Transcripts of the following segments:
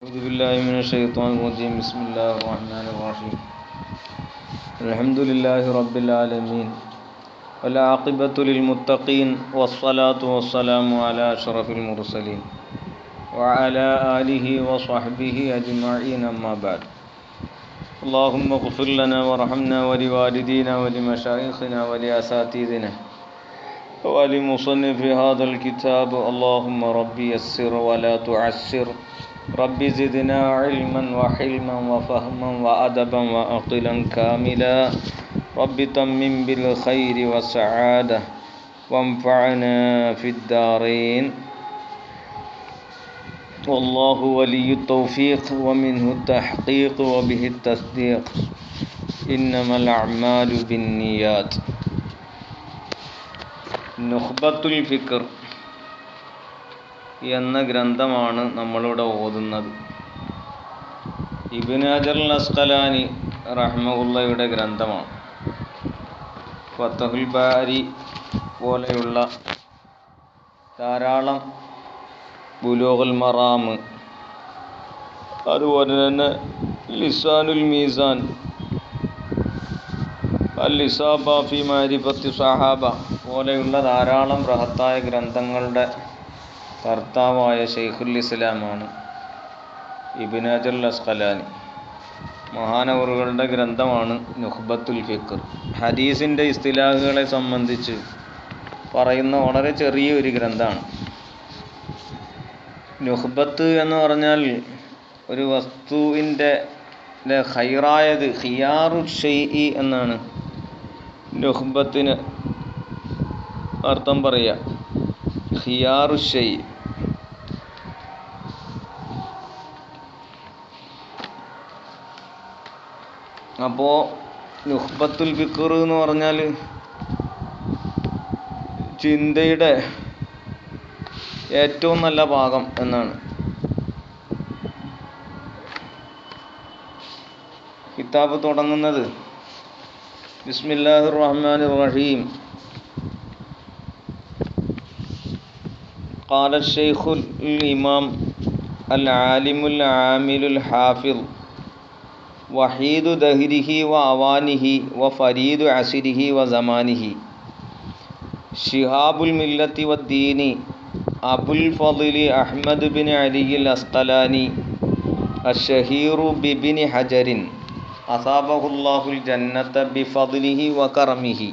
أعوذ بالله من الشيطان الرجيم. بسم الله الرحمن الرحيم. الحمد لله رب العالمين والعاقبة للمتقين والصلاة والسلام على أشرف المرسلين وعلى آله وصحبه أجمعين. أما بعد، اللهم اغفر لنا وارحمنا ولوالدينا ولمشايخنا ولأساتذتنا ولمصنف هذا الكتاب. اللهم ربي يسر ولا تعسر، ربي زدنا علما وحلما وفهما وأدبا وعقلا كاملا، ربي تمم بالخير والسعادة وانفعنا في الدارين. والله ولي التوفيق ومنه التحقيق وبه التصديق، إنما الأعمال بالنيات. നുഖ്ബത്തുൽ ഫിക്ർ എന്ന ഗ്രന്ഥമാണ് നമ്മളിവിടെ ഓതുന്നത്. ഇബ്നു ഹജർ അൽ അസ്ഖലാനി റഹ്മഹുള്ളയുടെ ഗ്രന്ഥമാണ്. ഫത്ഹുൽ ബാരി പോലെയുള്ള ധാരാളം, ബുലൂഗുൽ മറാം, അതുപോലെ തന്നെ ലിസാനുൽ മീസാൻ, അൽ ഇസാബ ഫി മഅരിഫത്തി സഹാബ പോലെയുള്ള ധാരാളം ബൃഹത്തായ ഗ്രന്ഥങ്ങളുടെ കർത്താവായ ശൈഖുൽ ഇസ്ലാമാണ് ഇബ്നു ഹജർ അൽ അസ്ഖലാനി. മഹാനവറുകളുടെ ഗ്രന്ഥമാണ് നുഖ്ബത്തുൽ ഫിക്ർ. ഹദീസിൻ്റെ ഇസ്തിലാഹുകളെ സംബന്ധിച്ച് പറയുന്ന വളരെ ചെറിയൊരു ഗ്രന്ഥമാണ്. നുഖ്ബത്ത് എന്ന് പറഞ്ഞാൽ ഒരു വസ്തുവിൻ്റെ ഖൈറായത്, ഖിയാറു ഷൈഇ എന്നാണ് നുഖ്ബത്തിന് അർത്ഥം പറയുക. ഖിയാറു ഷൈ. അപ്പോൾ നുഖ്ബത്തുൽ ഫിക്ർ എന്ന് പറഞ്ഞാൽ ചിന്തയുടെ ഏറ്റവും നല്ല ഭാഗം എന്നാണ്. കിതാബ് തുടങ്ങുന്നത് ബിസ്മില്ലാഹിർ റഹ്മാനിർ റഹീം. ഖാല ശൈഖുൽ ഇമാം അൽ ആലിമുൽ ആമിലുൽ ഹാഫിദ് വഹീദു ദഹ്രിഹി വ അവാനിഹി വ ഫരീദു അസ്രിഹി വ സമാനിഹി ശിഹാബുൽ മില്ലത്തി വദ്ദീനി അബുൽ ഫളിൽ അഹ്മദ് ബിൻ അലിൽ അസ്ഖലാനി അഷ്ഷഹീറു ബിബിനി ഹജറിൻ അസാബഹുല്ലാഹുൽ ജന്നത ബിഫദ്ലിഹി വ കറമിഹി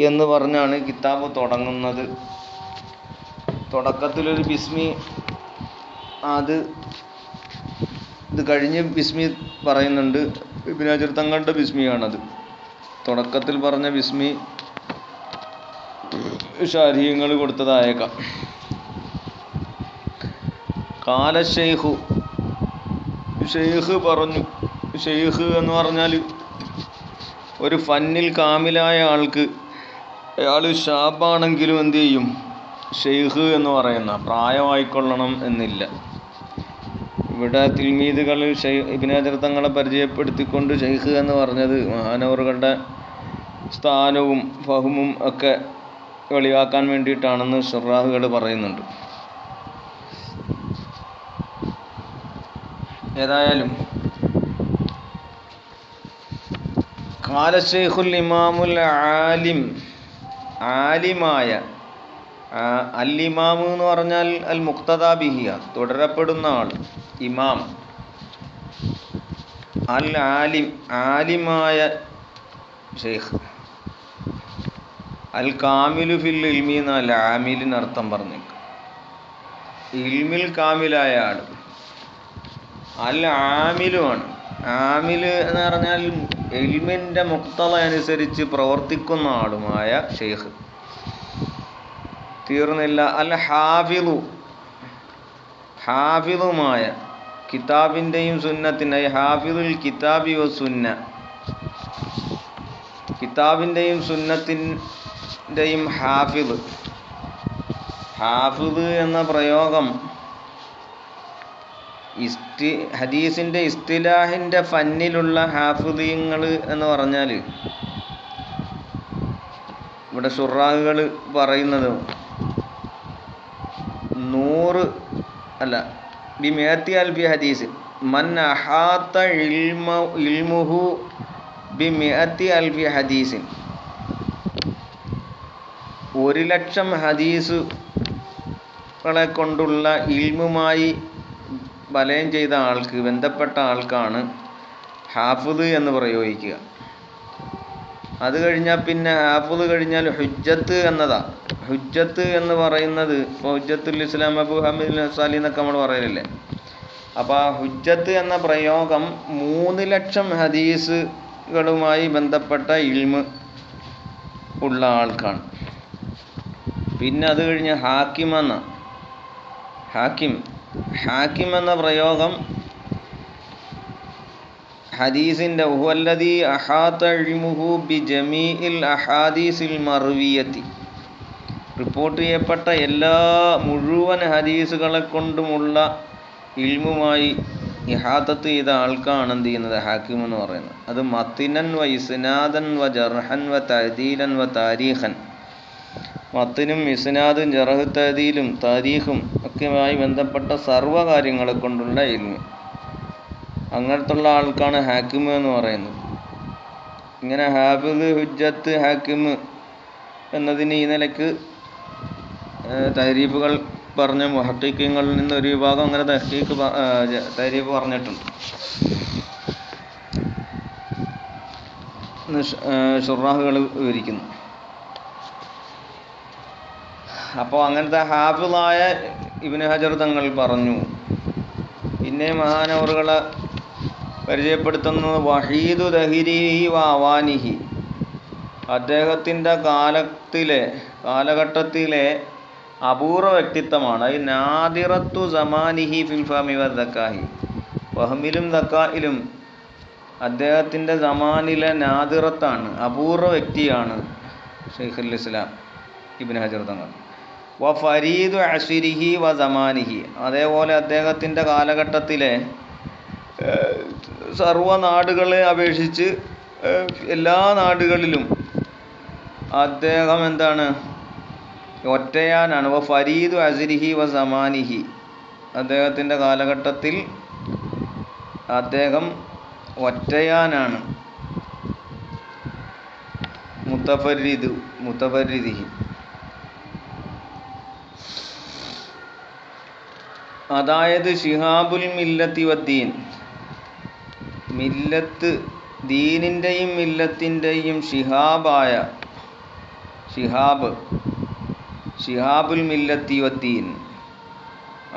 എന്ന് പറഞ്ഞാണ് കിതാബ് തുടങ്ങുന്നത്. തുടക്കത്തിലൊരു ബിസ്മി, ഇത് കഴിഞ്ഞ് ബിസ്മി പറയുന്നുണ്ട്. ഇബ്നു ഹജർ തങ്ങളുടെ ബിസ്മിയാണത്. തുടക്കത്തിൽ പറഞ്ഞ ബിസ്മി ശാരീഹ്യങ്ങൾ കൊടുത്തതായേക്കാം. ഖാല ശൈഖു, ഷെയ്ഖ് പറഞ്ഞു. ഷെയ്ഖ് എന്ന് പറഞ്ഞാൽ ഒരു ഫന്നിൽ കാമിലായ ആൾക്ക്, അയാൾ ഷാബാണെങ്കിലും എന്ത് ചെയ്യും, ഷെയ്ഖ് എന്ന് പറയുന്ന, പ്രായമായിക്കൊള്ളണം എന്നില്ല. ഇവിടെ തിൽമീദുകൾ ഇബ്നു ഹജർ തങ്ങളെ പരിചയപ്പെടുത്തിക്കൊണ്ട് ഷെയ്ഖ് എന്ന് പറഞ്ഞത് മഹാനവറുകളുടെ സ്ഥാനവും ഫഹ്മും ഒക്കെ വെളിവാക്കാൻ വേണ്ടിയിട്ടാണെന്ന് ശുറാഹുകൾ പറയുന്നുണ്ട്. ഏതായാലും ഖാല ശൈഖുൽ ഇമാമുൽ ആലിം, ആലിമായ, അൽ ഇമാം എന്ന് പറഞ്ഞാൽ അൽ മുഖ്തദാ ബിഹിയ, തുടരപ്പെടുന്ന ആൾ, ഇമാം. അൽ ആലിം, ആലിമായ ഷെയ്ഖ്. അൽ കാമിലു ഫിൽ ഇൽമി എന്നല്ല ആമിലിന് അർത്ഥം പറഞ്ഞേക്ക്. ഇൽമിൽ കാമിലായ ആൾ അൽ ആമിലുമാണ്. ആമില് എന്ന് പറഞ്ഞാൽ ഇൽമിൻ്റെ മുഖ്തദ അനുസരിച്ച് പ്രവർത്തിക്കുന്ന ആളുമായ ഷെയ്ഖ്. തീർന്നില്ല. അൽ ഹാഫിദു, ഹാഫിദുമായ, കിതാബിൻ്റെയും സുന്നത്തിൻ്റെ, ഹാഫിദുൽ കിതാബി വ സുന്ന, കിതാബിൻ്റെയും സുന്നത്തിൻ്റെയും ഹാഫിദ്. ഹാഫിദ് എന്ന പ്രയോഗം ഹദീസിൻ്റെ ഇസ്തിലാഹിൻ്റെ ഫന്നിലുള്ള ഹാഫിദീങ്ങൾ എന്ന് പറഞ്ഞാൽ ഇവിടെ ശുറാഹുകൾ പറയുന്നത് 100 അല്ല ബിമിഅത്തി അൽഫി ഹദീസ് മൻ അഹാത്ത ഇൽമുഹു ബിമിഅത്തി അൽഫി ഹദീസിൻ 1,00,000 ഹദീസുകളെ കൊണ്ടുള്ള ഇൽമുമായി വലയം ചെയ്ത ആൾക്ക്, ബന്ധപ്പെട്ട ആൾക്കാണ് ഹാഫിദ് എന്ന് പ്രയോഗിക്കുക. അത് കഴിഞ്ഞാൽ പിന്നെ ഹാഫിദ് കഴിഞ്ഞാൽ ഹുജ്ജത്ത് എന്നതാണ്. ഹുജ്ജത്ത് എന്ന് പറയുന്നത് ഇപ്പോൾ ഹുജ്ജത്തുൽ ഇസ്ലാം അബു ഹമീദ് അൻസാരി എന്നൊക്കെ നമ്മൾ പറയലില്ലേ. അപ്പോൾ ആ ഹുജ്ജത്ത് എന്ന പ്രയോഗം 3,00,000 ഹദീസുകളുമായി ബന്ധപ്പെട്ട ഇൽമ് ഉള്ള ആൾക്കാണ്. പിന്നെ അത് കഴിഞ്ഞ് ഹാക്കിം എന്ന പ്രയോഗം ഹദീസിൻ്റെ ഹുവല്ലദീ അഹാത ഇൽമുഹു ബി ജമീഇൽ അഹാദീസിൽ മർവിയത്തി, റിപ്പോർട്ട് ചെയ്യപ്പെട്ട മുഴുവൻ ഹദീസുകളെ കൊണ്ടുമുള്ള ഇൽമുമായി ഇഹാത്തത്ത് ചെയ്ത ആൾക്കാണ് എന്ത് ചെയ്യുന്നത്, ഹാക്കിം എന്ന് പറയുന്നത്. അത് മത്തിനൻ വ ഇസ്നാദൻ വ ജർഹൻ വ തഅദീലൻ വ താരീഖൻ, മത്തിനും ഇസ്നാദും ജർഹ് തഅദീലും താരീഖും ഒക്കെയുമായി ബന്ധപ്പെട്ട സർവ്വ കാര്യങ്ങളെ കൊണ്ടുള്ള ഇൽമ്, അങ്ങനത്തുള്ള ആൾക്കാണ് ഹാക്കിം എന്ന് പറയുന്നത്. ഇങ്ങനെ ഹാഫിദ്, ഹുജ്ജത്ത്, ഹാക്കിം എന്നതിന് ഈ നിലയ്ക്ക് തഹരീഫുകൾ പറഞ്ഞ മുഹഖിഖീങ്ങളിൽ നിന്ന് ഒരു വിഭാഗം അങ്ങനെ തഹരീഫ് പറഞ്ഞിട്ടുണ്ട്. ഷുറാഹുകൾ വിവരിക്കുന്നു. അപ്പോൾ അങ്ങനത്തെ ഹാഫിളായ ഇബ്നു ഹജർ തങ്ങൾ പറഞ്ഞു. പിന്നെ മഹാനവറുകളെ പരിചയപ്പെടുത്തുന്നത് വഹീദു ദഹിരിഹി വ അവാനിഹി, അദ്ദേഹത്തിൻ്റെ കാലഘട്ടത്തിലെ അപൂർവ വ്യക്തിത്വമാണ്. അത് നാദിറത്തു സമാനിഹി ഫിൽ ഫഹ്മി വ ദക്കാഹി, ഫഹ്മിലും ദക്കായിലും അദ്ദേഹത്തിൻ്റെ സമാനിലെ നാദിറത്താണ്, അപൂർവ വ്യക്തിയാണ് ഷെയ്ഖുൽ ഇസ്ലാം ഇബ്നു ഹജർ തങ്ങൾ. വ ഫരീദു അസ്രിഹി വ സമാനിഹി, അതേപോലെ അദ്ദേഹത്തിൻ്റെ കാലഘട്ടത്തിലെ സർവ്വ നാടുകളെ അപേക്ഷിച്ച് എല്ലാ നാടുകളിലും അദ്ദേഹം എന്താണ്, ഒറ്റയാനാണ്. വ ഫരീദു അസ്രിഹി വ സമാനിഹി, അദ്ദേഹത്തിൻ്റെ കാലഘട്ടത്തിൽ അദ്ദേഹം ഒറ്റയാനാണ്. മുത്തഫരിദിഹി, അതായത് ഷിഹാബുൽ മില്ലത്തി വദ്ദീൻ, മില്ലത്ത് ദീനിൻ്റെയും മില്ലത്തിൻ്റെയും ഷിഹാബുൽ മില്ലത്തി വദ്ദീൻ,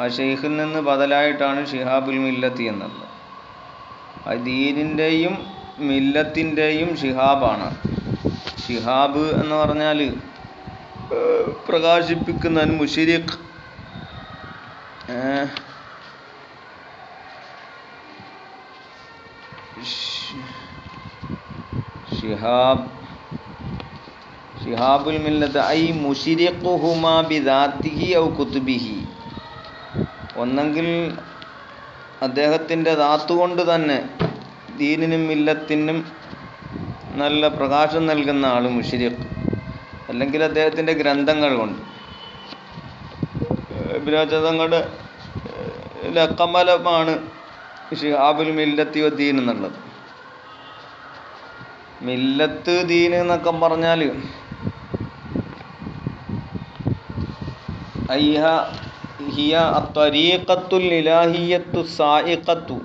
ആ ഷെയ്ഖിൽ നിന്ന് ബദലായിട്ടാണ് ഷിഹാബുൽ മില്ലത്തി എന്നുള്ളത്. ആ ദീനിൻ്റെയും മില്ലത്തിൻ്റെയും ഷിഹാബാണ്. ഷിഹാബ് എന്ന് പറഞ്ഞാൽ പ്രകാശിപ്പിക്കുന്ന മുശ്രിഖ്, ഷിഹാബുൽ മില്ലത്ത് ഐ മുശ്രിഖുഹുമാ ബിദാത്തിഹി ഔ കുതുബിഹി, ഒന്നെങ്കിൽ അദ്ദേഹത്തിൻ്റെ ദാത്ത് കൊണ്ട് തന്നെ ദീനിനും മില്ലത്തിനും നല്ല പ്രകാശം നൽകുന്ന ആൾ മുശ്രിഖ്, അല്ലെങ്കിൽ അദ്ദേഹത്തിൻ്റെ ഗ്രന്ഥങ്ങൾ കൊണ്ട്. ഇബ്രാജതങ്ങളുടെ ലക്കമലമാണ് ഷിഹാബുൽ മില്ലത്തി വദ്ദീൻ എന്നുള്ളത്. മില്ലത്ത് ദീൻ എന്നൊക്കെ പറഞ്ഞാൽ ഹിയ അത്വരീഖത്തുൽ ഇലാഹിയ്യത്തു സായിഖത്തു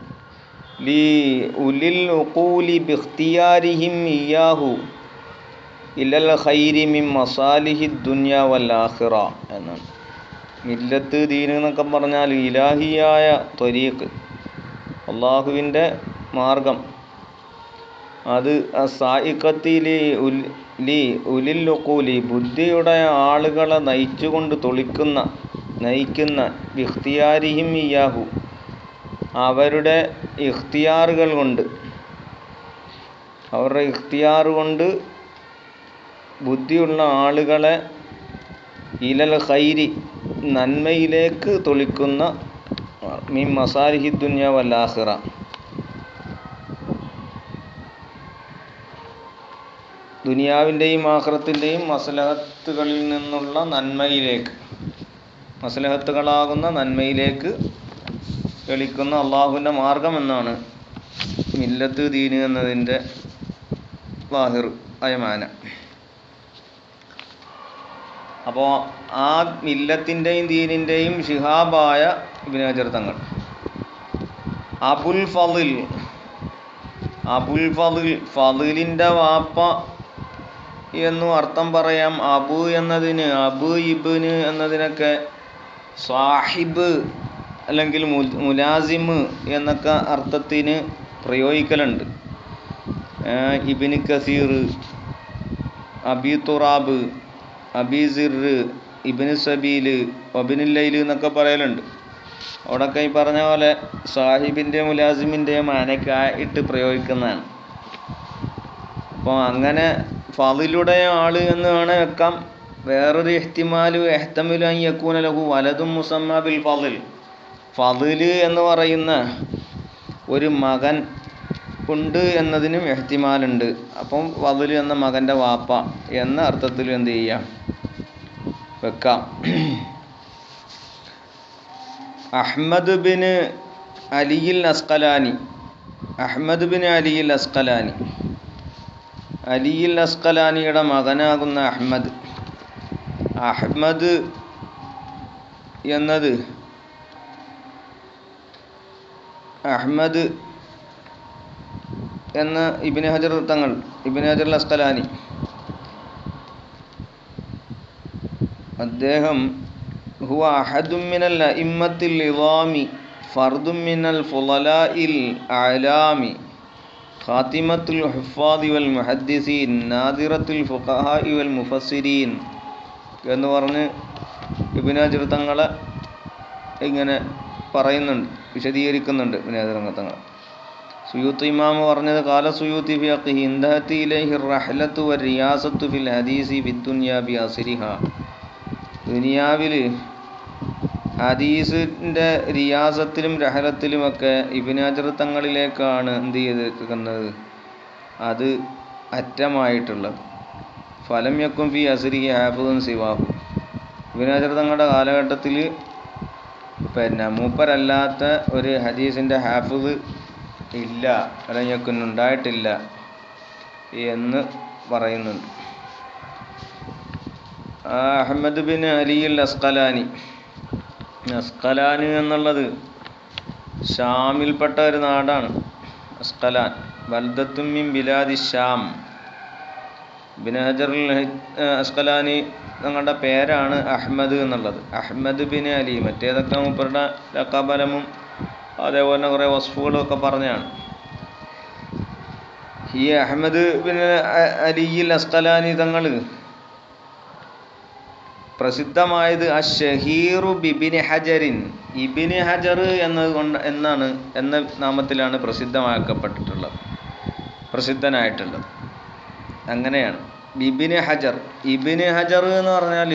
ലി ഉലിൽ ഉഖൂലി ബിഖ്തിയാരിഹിം ഇയ്യാഹു ഇലൽ ഖൈരി മിൻ മസാലിഹി ദുനിയ വൽ ആഖിറ എന്നാണ്. മില്ലത്ത് ദീൻ എന്നൊക്കെ പറഞ്ഞാൽ ഇലാഹിയായ ത്വരീഖ്, അള്ളാഹുവിൻ്റെ മാർഗം, അത് സായിഖത്തിലി ലി ഉലിൽ ഉഖൂലി, ബുദ്ധിയുടെ ആളുകളെ നയിക്കുന്ന ഇഖ്തിയാരിഹിം ഇയ്യാഹു, അവരുടെ ഇഖ്തിയാറുകൾ കൊണ്ട്, അവരുടെ ഇഖ്തിയാർ കൊണ്ട് ബുദ്ധിയുള്ള ആളുകളെ ഇലൽ ഖൈരി, നന്മയിലേക്ക് തൊളിക്കുന്ന, മിൻ മസാലിഹി ദുനിയ വൽ ആഖിറ, ദുനിയാവിൻ്റെയും ആഖിറത്തിൻ്റെയും മസ്ലഹത്തുകളിൽ നിന്നുള്ള നന്മയിലേക്ക്, മസ്ലഹത്തുകളാകുന്ന നന്മയിലേക്ക് കളിക്കുന്ന അള്ളാഹുവിൻ്റെ മാർഗം എന്നാണ് മില്ലത്ത് ദീന് എന്നതിൻ്റെ ലാഹിർ അയമാന. അപ്പോൾ ആ മില്ലത്തിൻ്റെയും ദീനിൻ്റെയും ശിഹാബായ ഇബ്നു ഹജർ തങ്ങൾ അബുൽ ഫളിൽ ഫളിലിൻ്റെ വാപ്പ എന്നും അർത്ഥം പറയാം. അബു എന്നതിന് അബു ഇബ്ന് എന്നതിനൊക്കെ സാഹിബ് അല്ലെങ്കിൽ മുലാസിമ് എന്നൊക്കെ അർത്ഥത്തിന് പ്രയോഗിക്കലുണ്ട്. ഇബ്നു കസീർ, അബി തുറാബ്, അബി സിർ, ഇബ്നു സബീൽ, വബിനുൽ ലൈൽ എന്നൊക്കെ പറയലുണ്ട്. അവിടെയൊക്കെ ഈ പറഞ്ഞ പോലെ സാഹിബിൻ്റെയും മുലാസിമിൻ്റെയും മാനക്കായിട്ട് പ്രയോഗിക്കുന്നതാണ്. അപ്പോൾ അങ്ങനെ ഫളിലുടെ ആൾ എന്ന് വേണേൽ വെക്കാം. വേറൊരു ഇഹ്തിമാലു എഹ്തമിലു അൻ യകൂന ലഹു വലതും മുസമ്മ ബിൽ ഫളിൽ എന്ന് പറയുന്ന ഒരു മകൻ ഉണ്ട് എന്നതിനും ഇഹ്തിമാലുണ്ട്. അപ്പം ഫളിൽ എന്ന മകൻ്റെ വാപ്പ എന്ന അർത്ഥത്തിൽ എന്ത് ചെയ്യാം, വെക്കാം. അഹ്മദ് ബിൻ അലിയിൽ അസ്കലാനിയുടെ മകനാകുന്ന അഹ്മദ് എന്നത് എന്ന ഇബ്നു ഹജർ അസ്കലാനി അദ്ദേഹം ഹുവ അഹദും മിനൽ അഇമ്മത്തിൽ ഇളാമി ഫർദും മിനൽ ഫുളലാഇൽ അഅലാമി ഖാതിമത്തുൽ ഹുഫാദി വൽ മുഹദ്ദിസീൻ നാദിറത്തുൽ ഫുഖഹാഇ വൽ മുഫസ്സിരീൻ എന്ന് പറഞ്ഞ് ഇബ്നു ഹജർ തങ്ങളെ ഇങ്ങനെ പറയുന്നുണ്ട്, വിശദീകരിക്കുന്നുണ്ട് ഇബ്നു ഹജർ തങ്ങൾ. സുയൂത്തി ഇമാം പറഞ്ഞത് ഖാല സുയൂത്തി ഫി അഖ്ഹി ഇൻതഹത്തി ഇലൈഹി റഹ്ലത്തു വറിയാസത്തു ഫിൽ ഹദീസി ഫിദ്ദുനിയാ ബി അസ്രിഹാ. ദുനിയാവിൽ ഹദീസിൻ്റെ റിയാസത്തിലും റഹലത്തിലുമൊക്കെ ഇബ്നു ഹജർ തങ്ങളിലേക്കാണ് എന്ത് ചെയ്തിരിക്കുന്നത്, അത് അറ്റമായിട്ടുള്ളത്. ഫലം യക്കും ഫി അസ്രിഹി ഹാഫിദുൻ സിവാഹു. ഇബ്നു ഹജർ തങ്ങളുടെ കാലഘട്ടത്തിൽ മൂപ്പരല്ലാത്ത ഒരു ഹദീസിൻ്റെ ഹാഫിദ് ഇല്ല, ഫലം യക്കും ഉണ്ടായിട്ടില്ല എന്ന് പറയുന്നുണ്ട്. അഹ്മദ് ബിൻ അലിയിൽ അസ്കലാനി എന്നുള്ളത് ഷാമിൽപ്പെട്ട ഒരു നാടാണ്. അസ്കലാൻ ബൽദത്തും മിൻ ബിലാദി ഷാം. ഇബ്നു ഹജർ അസ്കലാനി തങ്ങളുടെ പേരാണ് അഹ്മദ് എന്നുള്ളത്. അഹ്മദ് ബിൻ അലി, മറ്റേതൊക്കെ മൂപ്പരുടെ ലഖബലമും അതേപോലെ കുറേ വസ്ഫുകളും ഒക്കെ പറഞ്ഞാണ്. ഈ അഹ്മദ് ബിൻ അലിയിൽ അസ്കലാനി തങ്ങൾ പ്രസിദ്ധമായത് അഷ്ഷഹീറു ബിബിന് ഹജറിൻ, ഇബ്നു ഹജർ എന്ന നാമത്തിലാണ് പ്രസിദ്ധനായിട്ടുള്ളത്. അങ്ങനെയാണ് ഇബ്നു ഹജർ എന്ന് പറഞ്ഞാൽ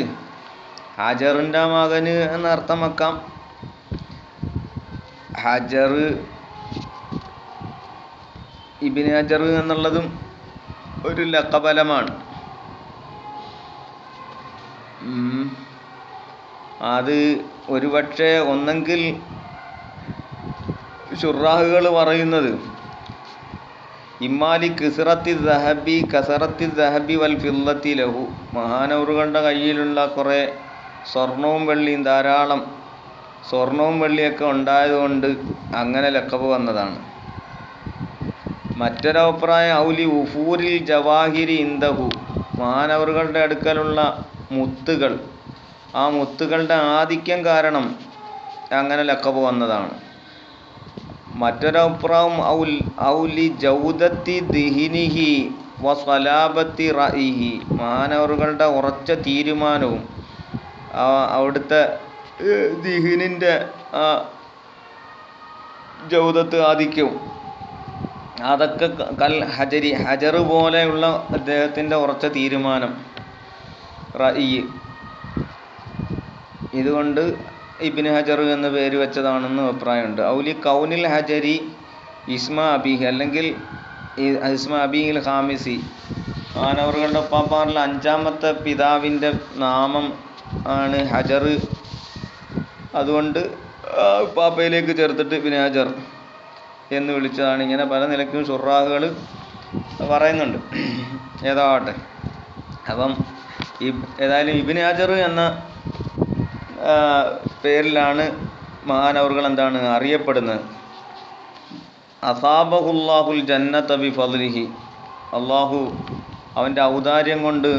ഹജറിൻ്റെ മകന് എന്നർത്ഥം വെക്കാം. ഇബ്നു ഹജർ എന്നുള്ളതും ഒരു ലഖബലമാണ്. അത് ഒരുപക്ഷെ ഒന്നെങ്കിൽ ശുറാഹുകൾ പറയുന്നത് ഇമ്മാലി കസറത്തി ദഹബി വൽ ഫില്ലത്തി ലഹു, മഹാനവറുകളുടെ കയ്യിലുള്ള കുറേ ധാരാളം സ്വർണവും വെള്ളിയൊക്കെ ഉണ്ടായതുകൊണ്ട് അങ്ങനെ ലഖബ് വന്നതാണ്. മറ്റൊരഭിപ്രായം ഔലി ഉഫൂരിൽ ജവാഹിരി ഇന്ദഹു, മഹാനവറുകളുടെ അടുക്കലുള്ള മുത്തുകൾ, ആ മുത്തുകളുടെ ആധിക്യം കാരണം അങ്ങനെ ലഖബ് വന്നതാണ്. മറ്റൊരഭിപ്രായം ഔലി ജൗദത്തി ദിഹിനിഹി വസലാബത്തി റഇഹി, മഹാനവറുകളുടെ ഉറച്ച തീരുമാനവും അവിടുത്തെ ദിഹിനിൻ്റെ ആ ജൗദത്ത് ആധിക്യവും അതൊക്കെ ഹജർ പോലെയുള്ള അദ്ദേഹത്തിൻ്റെ ഉറച്ച തീരുമാനം റഇ, ഇതുകൊണ്ട് ഇബ്നു ഹജർ എന്ന പേര് വെച്ചതാണെന്ന് അഭിപ്രായമുണ്ട്. ഔലി കൗനിൽ ഹജരി ഇസ്മ അബീഹി, അല്ലെങ്കിൽ ഇസ്മ അബീഹിൽ ഖാമിസി, മഹാനവറുകളുടെ ഉപ്പാപ്പാറിൽ 5ാമത്തെ പിതാവിൻ്റെ നാമം ആണ് ഹജർ. അതുകൊണ്ട് പാപ്പയിലേക്ക് ചേർത്തിട്ട് ഇബ്നു ഹജർ എന്ന് വിളിച്ചതാണ്. ഇങ്ങനെ പല നിലയ്ക്കും ഷുറാഹുകൾ പറയുന്നുണ്ട്. ഏതാവട്ടെ, അപ്പം ഏതായാലും ഇബ്നു ഹജർ എന്ന പേരിലാണ് മഹാനവറുകൾ എന്താണ് അറിയപ്പെടുന്നത്. അസാബഹുല്ലാഹുൽ ജന്നത ബിഫദ്ലിഹി, അള്ളാഹു അവൻ്റെ ഔദാര്യം കൊണ്ട്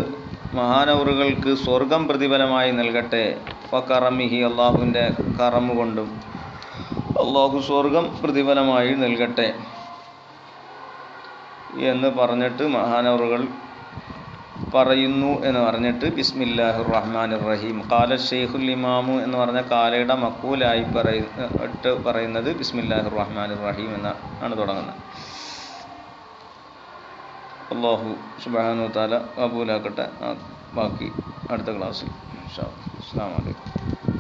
മഹാനവറുകൾക്ക് സ്വർഗം പ്രതിഫലമായി നൽകട്ടെ. ഫകറമിഹി, അള്ളാഹുവിൻ്റെ കറമ് കൊണ്ടും അള്ളാഹു സ്വർഗം പ്രതിഫലമായി നൽകട്ടെ എന്ന് പറഞ്ഞിട്ട് മഹാനവറുകൾ പറയുന്നു എന്ന് പറഞ്ഞിട്ട് ബിസ്മില്ലാഹിർ റഹ്മാനിർ റഹീം. ഖാല ഷെയ്ഖുൽ ഇമാമു എന്ന് പറഞ്ഞ കാലയുടെ മക്കൂലായി പറയുന്നത് ബിസ്മില്ലാഹിർ റഹ്മാനിർ റഹീം എന്നാണ് തുടങ്ങുന്നത്. അല്ലാഹു സുബ്ഹാനഹു വ തആല കബൂലാക്കട്ടെ. ബാക്കി അടുത്ത ക്ലാസ്സിൽ ഇൻഷാ അല്ലാഹ്. അസ്സലാമു അലൈക്കും.